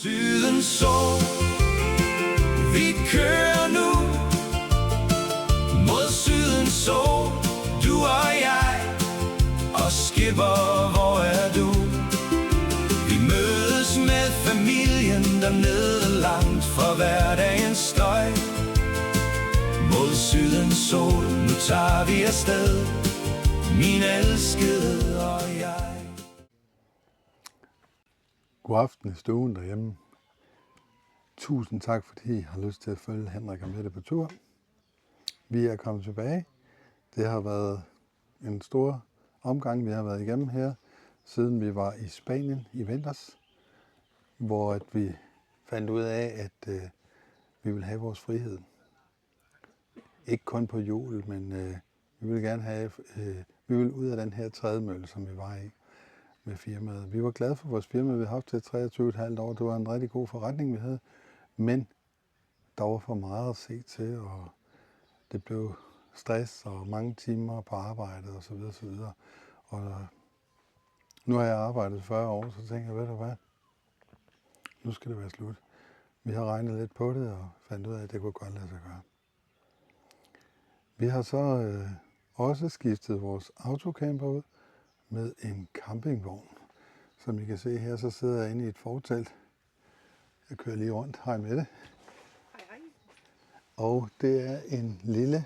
sydens sol, vi kører nu mod sydens sol, du og jeg. Og skipper, hvor er du? Vi mødes med familien dernede, langt fra hverdagens støj. Mod sydens sol, nu tager vi afsted, min elskede og jeg. God aften i stuen derhjemme. Tusind tak, fordi I har lyst til at følge Henrik og Mette på tur. Vi er kommet tilbage. Det har været en stor omgang, vi har været igennem her, siden vi var i Spanien i vinters, hvor at vi fandt ud af, at vi vil have vores frihed. Ikke kun på jul, men vi vil gerne have, vi vil ud af den her trædemølle, som vi var i med firmaet. Vi var glade for vores firma, vi har haft til 23,5 år. Det var en rigtig god forretning, vi havde, men der var for meget at se til, og det blev stress og mange timer på arbejdet og så videre, så videre. Og nu har jeg arbejdet 40 år, så tænker jeg, ved du hvad, nu skal det være slut. Vi har regnet lidt på det og fandt ud af, at det kunne godt lade sig gøre. Vi har så også skiftet vores autocamper ud med en campingvogn. Som I kan se her, så sidder jeg inde i et fortelt. Jeg kører lige rundt. Hej med det. Hej, hej. Og det er en lille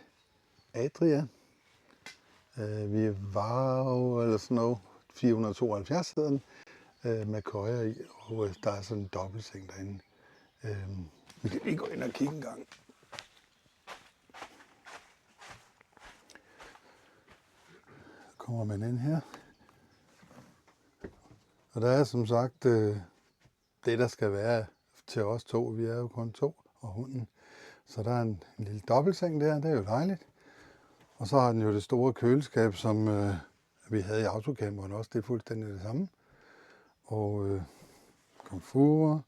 Adria. Vi var jo, eller sådan noget, 472 hedder den, med køjer i, og der er sådan en dobbeltseng derinde. Vi kan lige gå ind og kigge en gang. Så kommer man ind her. Og der er som sagt det, der skal være til os to. Vi er jo kun to og hunden. Så der er en lille dobbeltseng der, det er jo dejligt. Og så har den jo det store køleskab, som vi havde i autocamperen også. Det er fuldstændig det samme. Og komfur,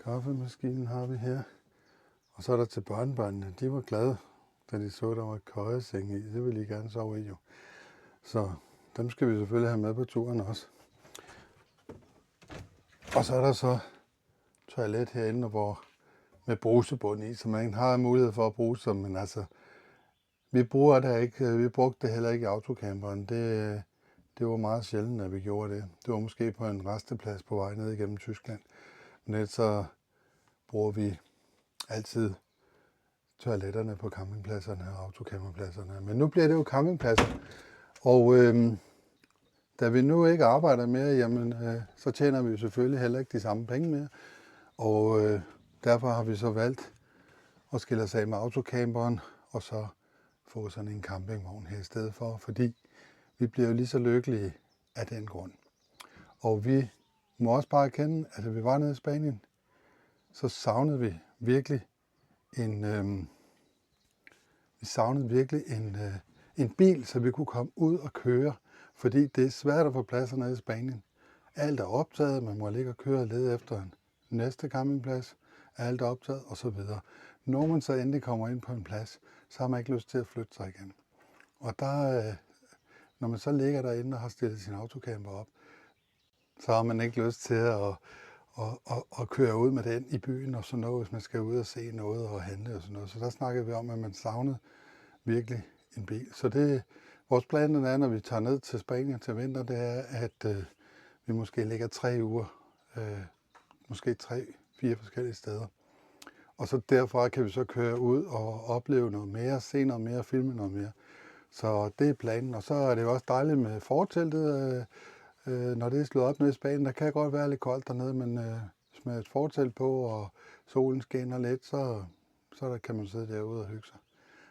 kaffemaskinen har vi her. Og så er der til børnebørnene. De var glade, da de så, der var køjeseng i. Det ville de gerne sove i jo. Så dem skal vi selvfølgelig have med på turen også. Og så er der så toilet herinde, hvor med brusebund i, så man har mulighed for at bruge sig, men altså, vi bruger det ikke. Vi brugte det heller ikke i autocamperen. Det var meget sjældent, at vi gjorde det. Det var måske på en resteplads på vej ned igennem Tyskland. Men ellers så bruger vi altid toiletterne på campingpladserne og autocamperpladserne. Men nu bliver det jo campingpladser. Og da vi nu ikke arbejder mere, jamen, så tjener vi selvfølgelig heller ikke de samme penge mere. Og derfor har vi så valgt at skille os af med autocamperen, og så få sådan en campingvogn her i stedet for, fordi vi bliver jo lige så lykkelige af den grund. Og vi må også bare erkende, at da vi var nede i Spanien, så savnede vi virkelig en bil, så vi kunne komme ud og køre, fordi det er svært at få pladser nede i Spanien. Alt er optaget, man må ligge og køre og lede efter en næste campingplads, alt er optaget osv. Når man så endelig kommer ind på en plads, så har man ikke lyst til at flytte sig igen. Og der, når man så ligger derinde og har stillet sin autocamper op, så har man ikke lyst til at køre ud med den i byen og sådan noget, hvis man skal ud og se noget og handle og sådan noget. Så der snakkede vi om, at man savnede virkelig en bil. Så det, vores plan er, når vi tager ned til Spanien til vinter, det er, at vi måske ligger 3 uger, måske 3-4 forskellige steder. Og så derfra kan vi så køre ud og opleve noget mere, se noget mere, filme noget mere. Så det er planen. Og så er det jo også dejligt med forteltet. Når det er slået op nede i Spanien, der kan godt være lidt koldt dernede, men hvis man har et fortelt på, og solen skinner lidt, så der kan man sidde derude og hygge sig.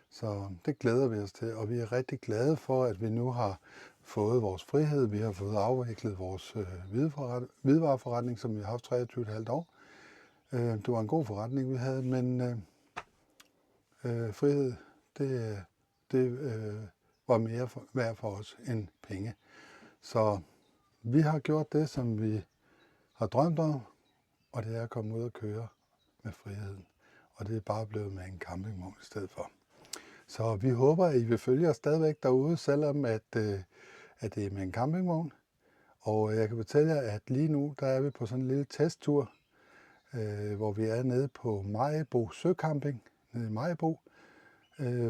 Så det glæder vi os til, og vi er rigtig glade for, at vi nu har fået vores frihed. Vi har fået afviklet vores hvidevareforretning, som vi har haft 23,5 år. Det var en god forretning, vi havde, men frihed, det var mere værd for os end penge. Så vi har gjort det, som vi har drømt om, og det er at komme ud og køre med friheden. Og det er bare blevet med en campingvogn i stedet for. Så vi håber, at I vil følge os stadigvæk derude, selvom at det er med en campingvogn. Og jeg kan fortælle jer, at lige nu, der er vi på sådan en lille testtur hvor vi er nede på Maribo Søcamping, nede i Maribo,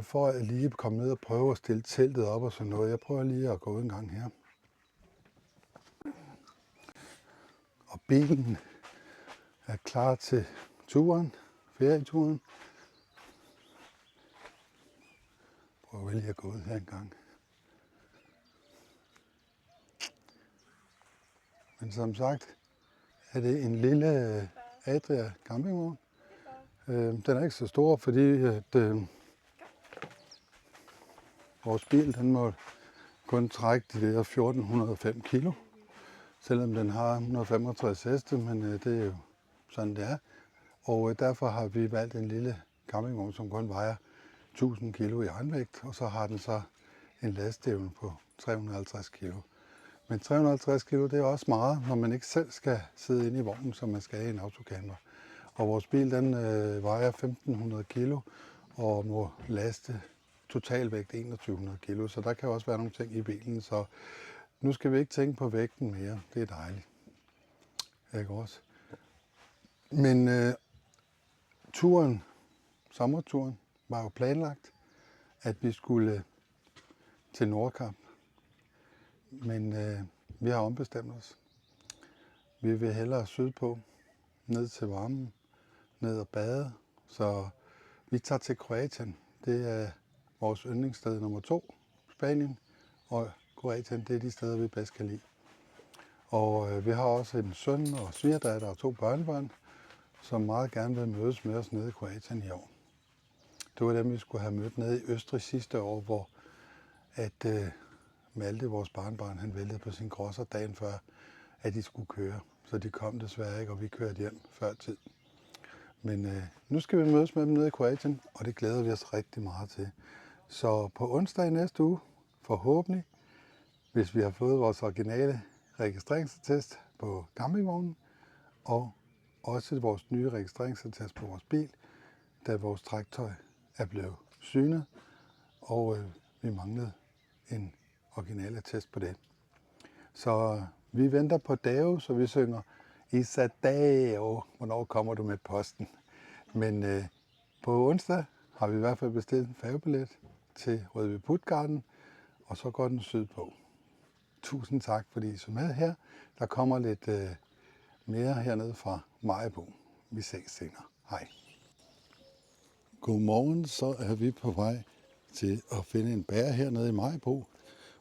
for at lige komme ned og prøve at stille teltet op og sådan noget. Jeg prøver lige at gå ud en gang her. Og bilen er klar til turen, ferieturen. Prøver lige at gå ud her en gang. Men som sagt er det en lille Adria campingvogn. Den er ikke så stor, fordi at, vores bil den må kun trække de der 1405 kilo. Selvom den har 165 heste, men det er jo sådan det er. Og derfor har vi valgt en lille campingvogn, som kun vejer 1000 kilo i håndvægt, og så har den så en lastevne på 350 kilo. Men 350 kilo, det er også meget, når man ikke selv skal sidde inde i vognen, som man skal i en autocamper. Og vores bil, den vejer 1500 kilo og må laste totalvægt 2100 kilo, så der kan også være nogle ting i bilen, så nu skal vi ikke tænke på vægten mere. Det er dejligt. Ikke også? Men sommerturen, var jo planlagt, at vi skulle til Nordkap. Men vi har ombestemt os. Vi vil hellere sydpå, ned til varmen, ned og bade. Så vi tager til Kroatien. Det er vores yndlingssted nummer 2, Spanien. Og Kroatien, det er de steder, vi bedst kan lide. Og vi har også en søn og svigerdatter og 2 børnebørn, som meget gerne vil mødes med os nede i Kroatien i år. Det var dem, vi skulle have mødt nede i Østrig sidste år, hvor at Malte, vores barnbarn, han væltede på sin crosser dagen før, at de skulle køre. Så de kom desværre ikke, og vi kørte hjem før tid. Men nu skal vi mødes med dem nede i Kroatien, og det glæder vi os rigtig meget til. Så på onsdag i næste uge, forhåbentlig, hvis vi har fået vores originale registreringsattest på campingvognen, og også vores nye registreringsattest på vores bil, da vores træktøj er blevet synet, og vi manglede en original attest på det. Så vi venter på Dave, så vi synger Isadao, hvornår kommer du med posten? Men på onsdag har vi i hvert fald bestilt en færgebillet til Rødby Puttgarden, og så går den sydpå. Tusind tak, fordi I så med her. Der kommer lidt mere hernede fra Maribo. Vi ses senere. Hej. Godmorgen, så er vi på vej til at finde en bager hernede i Maribo.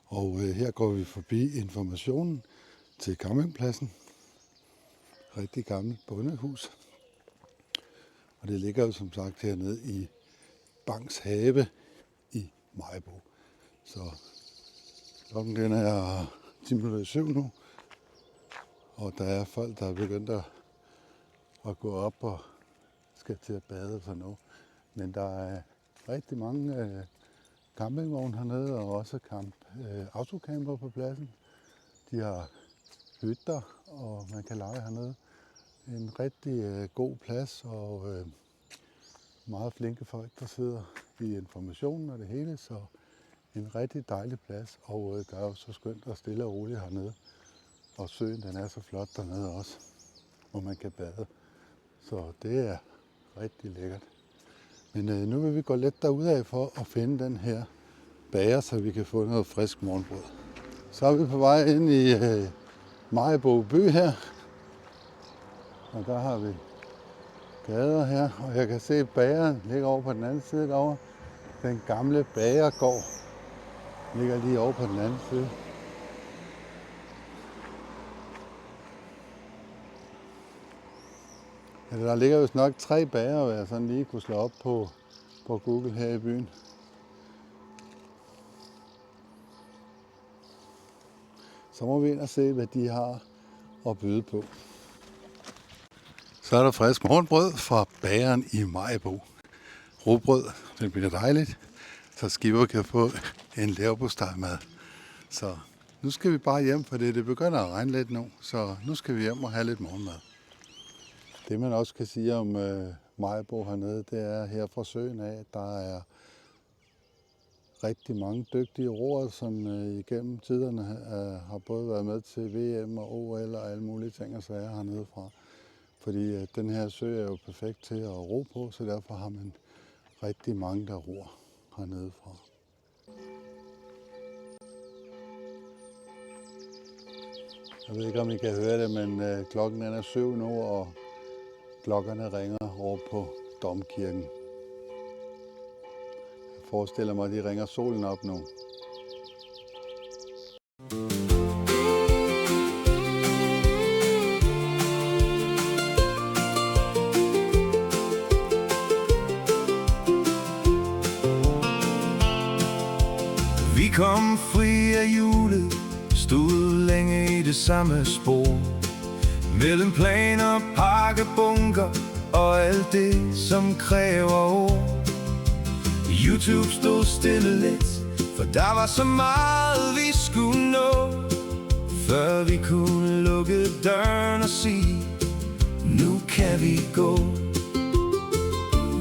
Og her går vi forbi informationen til campingpladsen. Rigtig gammelt bondehus. Og det ligger jo som sagt hernede i Bangs Have i Maribo. Så klokken den er 10:07 nu. Og der er folk, der er begyndt at gå op og skal til at bade og sådan noget. Men der er rigtig mange campingvogne hernede, og også autocamper på pladsen. De har hytter, og man kan lege hernede. En rigtig god plads, og meget flinke folk, der sidder i informationen og det hele. Så en rigtig dejlig plads, og der er jo så skønt og stille og roligt hernede. Og søen, den er så flot dernede også, hvor man kan bade. Så det er rigtig lækkert. Men nu vil vi gå lidt derudad for at finde den her bager, så vi kan få noget frisk morgenbrød. Så er vi på vej ind i Maribo by her. Og der har vi gader her, og jeg kan se, at bageren ligger over på den anden side derovre. Den gamle bagergård ligger lige over på den anden side. Ja, der ligger jo nok 3 bager, hvor jeg sådan lige kunne slå op på Google her i byen. Så må vi ind og se, hvad de har at byde på. Så er der frisk morgenbrød fra bageren i Maribo. Rugbrød, det bliver dejligt, så Skipper kan få en leverpostejmad. Så nu skal vi bare hjem, for det begynder at regne lidt nu, så nu skal vi hjem og have lidt morgenmad. Det man også kan sige om Maribo hernede, det er her fra søen af, at der er rigtig mange dygtige roere, som igennem tiderne har både været med til VM og OL og alle mulige ting og sager hernede fra. Fordi den her sø er jo perfekt til at ro på, så derfor har man rigtig mange, der ror hernede fra. Jeg ved ikke, om I kan høre det, men klokken er 7 nu, og klokkerne ringer over på Domkirken. Jeg forestiller mig, at de ringer solen op nu. Vi kom fri af julet, stod længe i det samme spor, mellem planer, pakkebunker og alt det, som kræver ord. YouTube stod stille lidt, for der var så meget, vi skulle nå, før vi kunne lukke døren og sige, nu kan vi gå.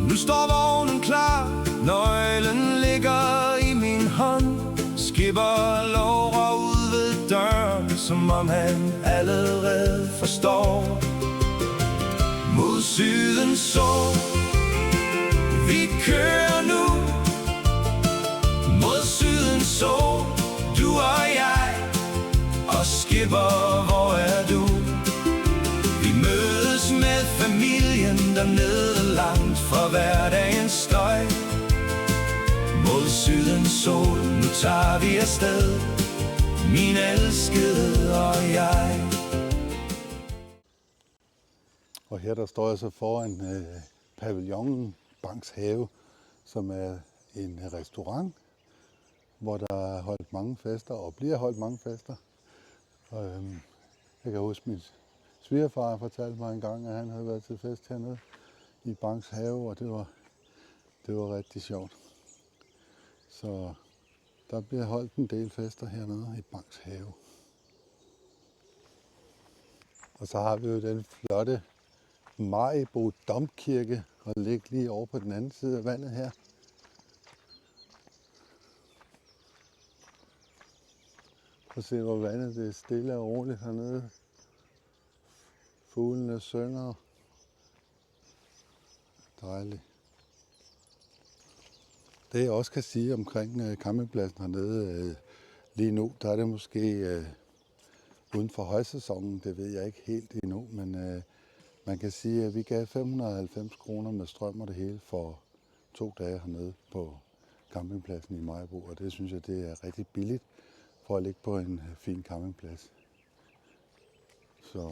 Nu står vognen klar, nøglen ligger i min hånd. Skipper lover ud ved døren, som om han allerede forstår. Mod syden så vi kører nu. Mod syden så du og jeg. Og skipper, hvor er du? Vi mødes med familien dernede, langt fra hverdagens støj. Mod sydens sol, nu tager vi afsted, min elskede og jeg. Og her der står jeg så foran pavillonen Bangs Have, som er en restaurant, hvor der er holdt mange fester og bliver holdt mange fester. Og, jeg kan huske, min svigerfar fortalte mig en gang, at han havde været til fest hernede i Bangs Have, og det var rigtig sjovt. Så der bliver holdt en del fester hernede i Bangs Have. Og så har vi jo den flotte Maribo Domkirke, og ligger lige over på den anden side af vandet her. Prøv at se, hvor vandet det er stille og roligt hernede. Fuglene synger. Dejligt. Det jeg også kan sige omkring campingpladsen hernede lige nu, der er det måske uden for højsæsonen, det ved jeg ikke helt endnu, men man kan sige, at vi gav 590 kroner med strøm og det hele for 2 dage hernede på campingpladsen i Maribo, og det synes jeg, det er rigtig billigt for at ligge på en fin campingplads. Så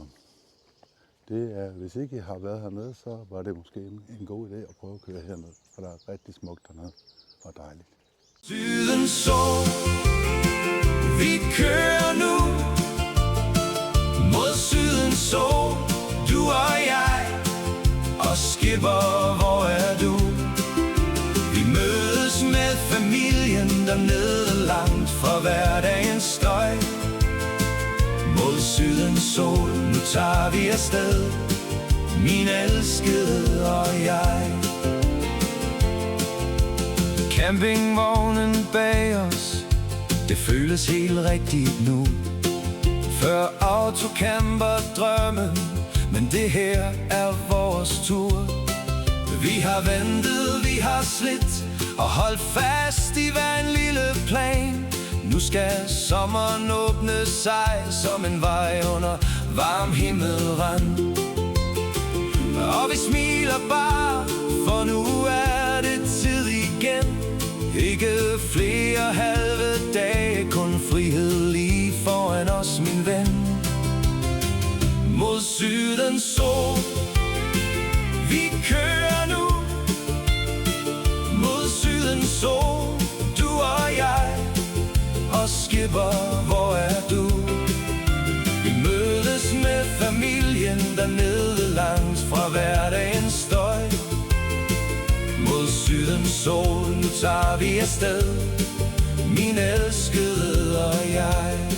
det er, hvis ikke I har været hernede, så var det måske en god idé at prøve at køre hernede, for der er rigtig smukt dernede og dejligt. Syden så, vi kører nu. Mod syden så, du og jeg. Og skipper, hvor er du? Vi mødes med familien dernede, langt fra hverdagens støj. Mod sydens sol, nu tager vi afsted, min elskede og jeg. Campingvognen bag os, det føles helt rigtigt nu. Før autocamper drømmen, men det her er vores tur. Vi har ventet, vi har slidt og holdt fast i hver en lille plan. Nu skal sommeren åbne sig som en vej under varm himmelrand. Og vi smiler bare, for nu er det tid igen. Ikke flere halve dage, kun frihed lige foran os, min ven. Mod sydens sol, vi kører nu. Mod sydens sol, du og jeg. Og skipper, hvor er du? Vi mødes med familien dernede, langt fra hverdagens støj. Mod sydens sol, nu tager vi afsted, min elskede og jeg.